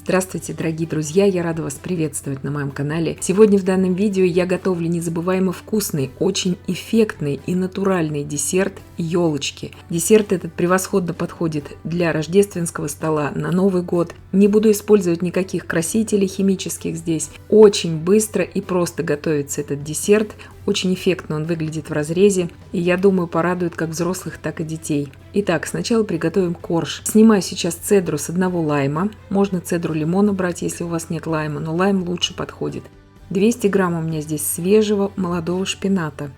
Здравствуйте, дорогие друзья! Я рада вас приветствовать на моем канале. Сегодня в данном видео я готовлю незабываемо вкусный, очень эффектный и натуральный десерт елочки. Десерт этот превосходно подходит для рождественского стола на Новый год. Не буду использовать никаких красителей химических здесь. Очень быстро и просто готовится этот десерт. Очень эффектно он выглядит в разрезе, и я думаю, порадует как взрослых, так и детей. Итак, сначала приготовим корж. Снимаю сейчас цедру с одного лайма. Можно цедру лимона брать, если у вас нет лайма, но лайм лучше подходит. 200 грамм у меня здесь свежего молодого шпината.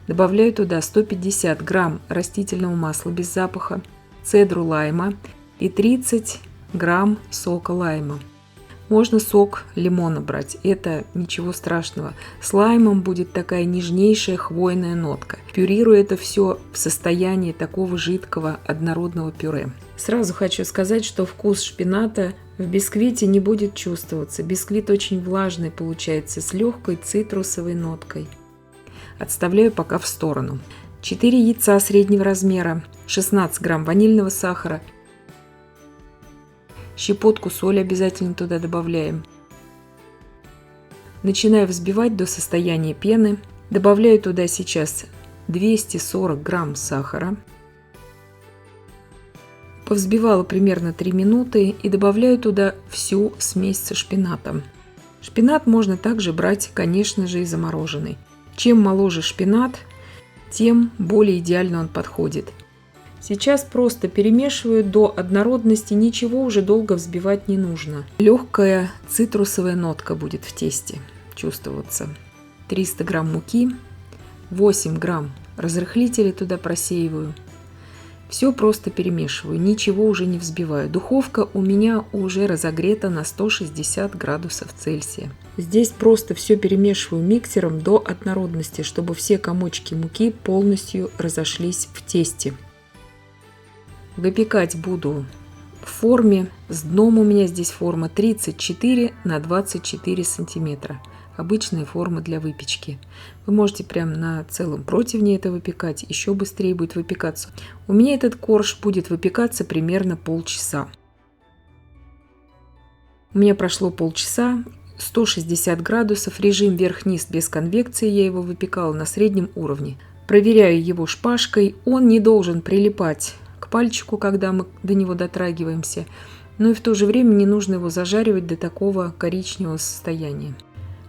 Добавляю туда 150 грамм растительного масла без запаха, цедру лайма и 30 грамм сока лайма. Можно сок лимона брать, это ничего страшного. С лаймом будет такая нежнейшая хвойная нотка. Пюрирую это все в состоянии такого жидкого однородного пюре. Сразу хочу сказать, что вкус шпината в бисквите не будет чувствоваться. Бисквит очень влажный получается, с легкой цитрусовой ноткой. Отставляю пока в сторону. 4 яйца среднего размера, 16 грамм ванильного сахара, щепотку соли обязательно туда добавляем. Начинаю взбивать до состояния пены. Добавляю туда сейчас 240 грамм сахара. Повзбивала примерно 3 минуты и добавляю туда всю смесь со шпинатом. Шпинат можно также брать, конечно же, и замороженный. Чем моложе шпинат, тем более идеально он подходит. Сейчас просто перемешиваю до однородности, ничего уже долго взбивать не нужно. Легкая цитрусовая нотка будет в тесте чувствоваться. 300 грамм муки, 8 грамм разрыхлителя туда просеиваю. Все просто перемешиваю, ничего уже не взбиваю. Духовка у меня уже разогрета на 160 градусов Цельсия. Здесь просто все перемешиваю миксером до однородности, чтобы все комочки муки полностью разошлись в тесте. Выпекать буду в форме. С дном у меня здесь форма 34 на 24 сантиметра. Обычная форма для выпечки. Вы можете прямо на целом противне это выпекать, еще быстрее будет выпекаться. У меня этот корж будет выпекаться примерно полчаса. У меня прошло полчаса, 160 градусов, режим вверх-вниз без конвекции, я его выпекала на среднем уровне. Проверяю его шпажкой, он не должен прилипать к пальчику, когда мы до него дотрагиваемся, но и в то же время не нужно его зажаривать до такого коричневого состояния.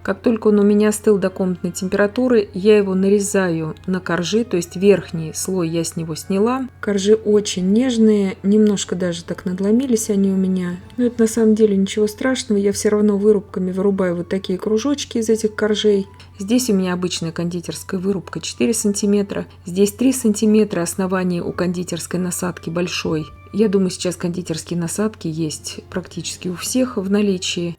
Как только он у меня остыл до комнатной температуры, я его нарезаю на коржи, то есть верхний слой я с него сняла. Коржи очень нежные, немножко даже так надломились они у меня. Но это на самом деле ничего страшного, я все равно вырубками вырубаю вот такие кружочки из этих коржей. Здесь у меня обычная кондитерская вырубка 4 сантиметра, здесь 3 сантиметра, основание у кондитерской насадки большой. Я думаю, сейчас кондитерские насадки есть практически у всех в наличии.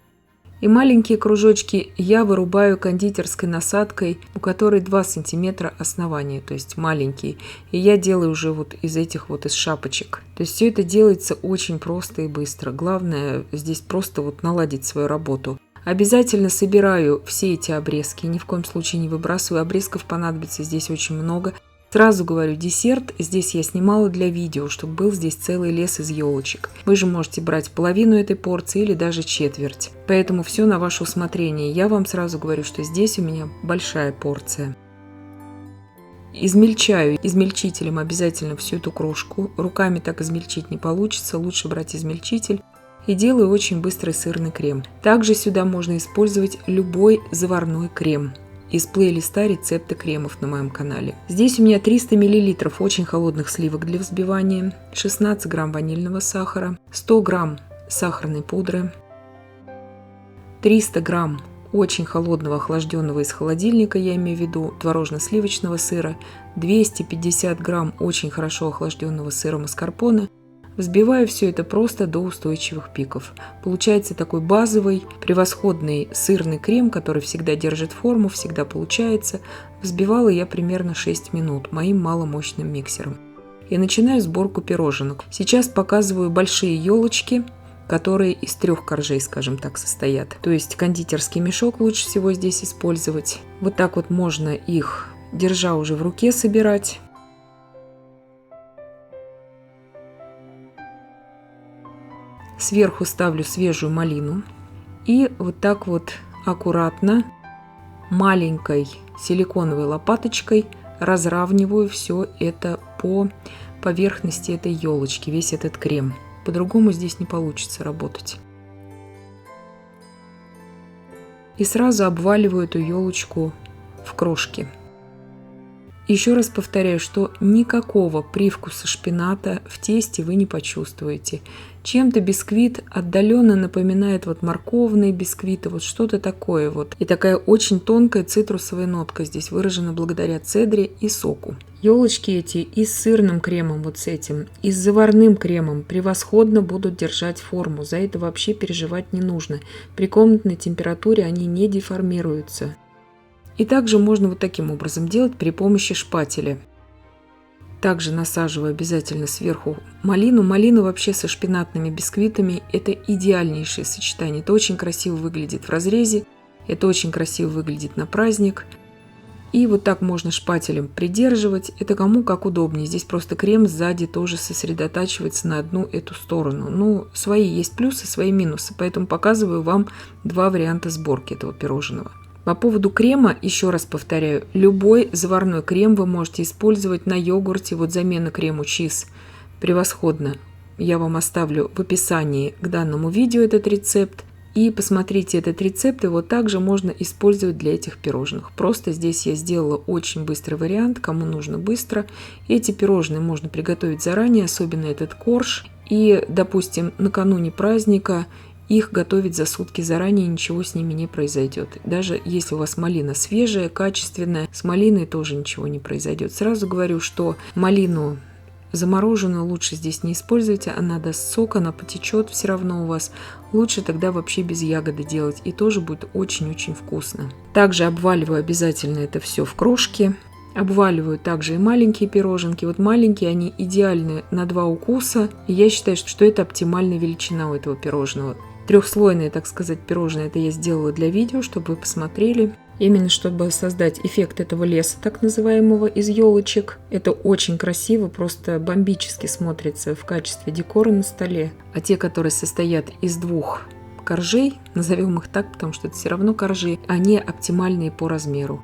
И маленькие кружочки я вырубаю кондитерской насадкой, у которой 2 сантиметра основания, то есть маленький. И я делаю уже вот из этих вот из шапочек. То есть все это делается очень просто и быстро. Главное здесь просто вот наладить свою работу. Обязательно собираю все эти обрезки, ни в коем случае не выбрасываю. Обрезков понадобится здесь очень много. Сразу говорю, десерт здесь я снимала для видео, чтобы был здесь целый лес из елочек. Вы же можете брать половину этой порции или даже четверть. Поэтому все на ваше усмотрение. Я вам сразу говорю, что здесь у меня большая порция. Измельчаю измельчителем обязательно всю эту крошку. Руками так измельчить не получится, лучше брать измельчитель. И делаю очень быстрый сырный крем. Также сюда можно использовать любой заварной крем. Из плейлиста рецепты кремов на моем канале. Здесь у меня 300 мл очень холодных сливок для взбивания, 16 грамм ванильного сахара, 100 грамм сахарной пудры, 300 грамм очень холодного охлажденного из холодильника, я имею в виду творожно-сливочного сыра, 250 грамм очень хорошо охлажденного сыра маскарпоне. Взбиваю все это просто до устойчивых пиков. Получается такой базовый, превосходный сырный крем, который всегда держит форму, всегда получается. Взбивала я примерно 6 минут моим маломощным миксером. И начинаю сборку пироженок. Сейчас показываю большие елочки, которые из 3 коржей, скажем так, состоят. То есть кондитерский мешок лучше всего здесь использовать. Вот так вот можно их, держа уже в руке, собирать. Сверху ставлю свежую малину и вот так вот аккуратно маленькой силиконовой лопаточкой разравниваю все это по поверхности этой елочки, весь этот крем. По-другому здесь не получится работать. И сразу обваливаю эту елочку в крошки. Еще раз повторяю, что никакого привкуса шпината в тесте вы не почувствуете. Чем-то бисквит отдаленно напоминает вот морковные бисквиты, вот что-то такое вот. И такая очень тонкая цитрусовая нотка здесь выражена благодаря цедре и соку. Елочки эти и с сырным кремом вот с этим, и с заварным кремом превосходно будут держать форму. За это вообще переживать не нужно. При комнатной температуре они не деформируются. И также можно вот таким образом делать при помощи шпателя. Также насаживаю обязательно сверху малину. Малина вообще со шпинатными бисквитами – это идеальнейшее сочетание. Это очень красиво выглядит в разрезе, это очень красиво выглядит на праздник. И вот так можно шпателем придерживать. Это кому как удобнее. Здесь просто крем сзади тоже сосредотачивается на одну эту сторону. Ну, свои есть плюсы, свои минусы. Поэтому показываю вам два варианта сборки этого пирожного. По поводу крема, еще раз повторяю, любой заварной крем вы можете использовать на йогурте, вот замена крему чиз превосходно. Я вам оставлю в описании к данному видео этот рецепт. И посмотрите этот рецепт, его также можно использовать для этих пирожных. Просто здесь я сделала очень быстрый вариант, кому нужно быстро. Эти пирожные можно приготовить заранее, особенно этот корж. И, допустим, накануне праздника их готовить за сутки заранее, ничего с ними не произойдет. Даже если у вас малина свежая, качественная, с малиной тоже ничего не произойдет. Сразу говорю, что малину замороженную лучше здесь не используйте, она даст сок, она потечет все равно у вас. Лучше тогда вообще без ягоды делать, и тоже будет очень-очень вкусно. Также обваливаю обязательно это все в крошки. Обваливаю также и маленькие пироженки. Вот маленькие, они идеальны на 2 укуса. И я считаю, что это оптимальная величина у этого пирожного. Трехслойные, так сказать, пирожные это я сделала для видео, чтобы вы посмотрели. Именно чтобы создать эффект этого леса, так называемого, из елочек. Это очень красиво, просто бомбически смотрится в качестве декора на столе. А те, которые состоят из 2 коржей, назовем их так, потому что это все равно коржи, они оптимальные по размеру.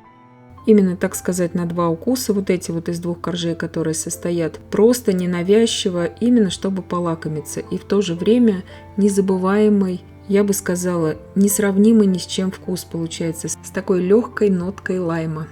Именно, так сказать, на 2 укуса, вот эти вот из 2 коржей, которые состоят, просто ненавязчиво, именно чтобы полакомиться. И в то же время незабываемый, я бы сказала, несравнимый ни с чем вкус получается, с такой легкой ноткой лайма.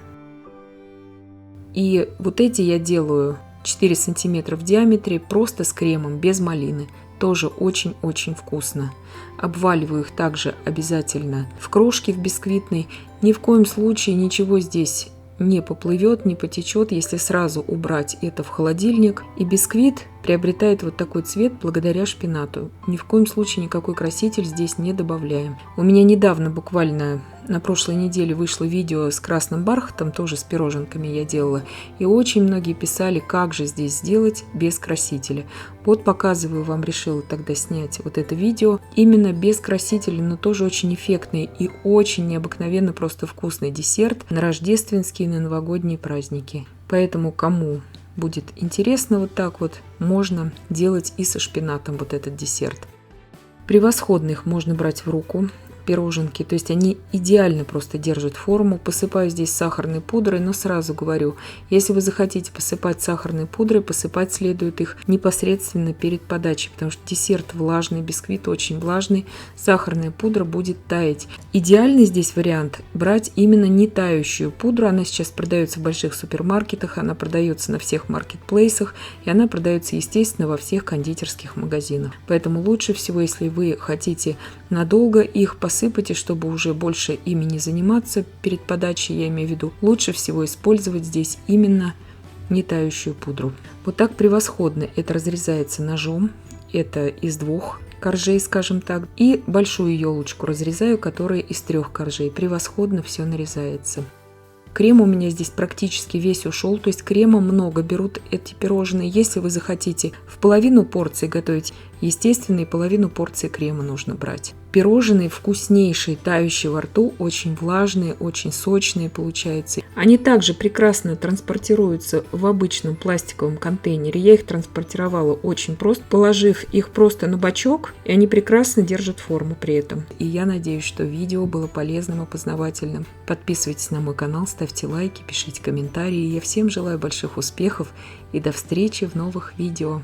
И вот эти я делаю 4 сантиметра в диаметре, просто с кремом, без малины. Тоже очень-очень вкусно. Обваливаю их также обязательно в крошки, в бисквитной. Ни в коем случае ничего здесь не поплывет, не потечет, если сразу убрать это в холодильник. И бисквит приобретает вот такой цвет благодаря шпинату. Ни в коем случае никакой краситель здесь не добавляем. У меня недавно, буквально на прошлой неделе, вышло видео с красным бархатом, тоже с пироженками я делала. И очень многие писали, как же здесь сделать без красителя. Вот показываю вам, решила тогда снять вот это видео. Именно без красителя, но тоже очень эффектный и очень необыкновенно просто вкусный десерт на рождественские и на новогодние праздники. Поэтому кому будет интересно вот так вот, можно делать и со шпинатом вот этот десерт. Превосходно их можно брать в руку, пироженки, то есть они идеально просто держат форму. Посыпаю здесь сахарной пудрой, но сразу говорю, если вы захотите посыпать сахарной пудрой, посыпать следует их непосредственно перед подачей, потому что десерт влажный, бисквит очень влажный, сахарная пудра будет таять. Идеальный здесь вариант брать именно не тающую пудру, она сейчас продается в больших супермаркетах, она продается на всех маркетплейсах, и она продается, естественно, во всех кондитерских магазинах. Поэтому лучше всего, если вы хотите надолго их посыпать, и чтобы уже больше ими не заниматься перед подачей, я имею в виду, лучше всего использовать здесь именно не тающую пудру. Вот так превосходно это разрезается ножом, это из 2 коржей, скажем так, и большую елочку разрезаю, которая из 3 коржей. Превосходно все нарезается. Крем у меня здесь практически весь ушел, то есть крема много берут эти пирожные. Если вы захотите в половину порции готовить, Естественно, и половину порции крема нужно брать. Пирожные вкуснейшие, тающие во рту, очень влажные, очень сочные получаются. Они также прекрасно транспортируются в обычном пластиковом контейнере. Я их транспортировала очень просто, положив их просто на бачок, и они прекрасно держат форму при этом. И я надеюсь, что видео было полезным и познавательным. Подписывайтесь на мой канал, ставьте лайки, пишите комментарии. Я всем желаю больших успехов и до встречи в новых видео.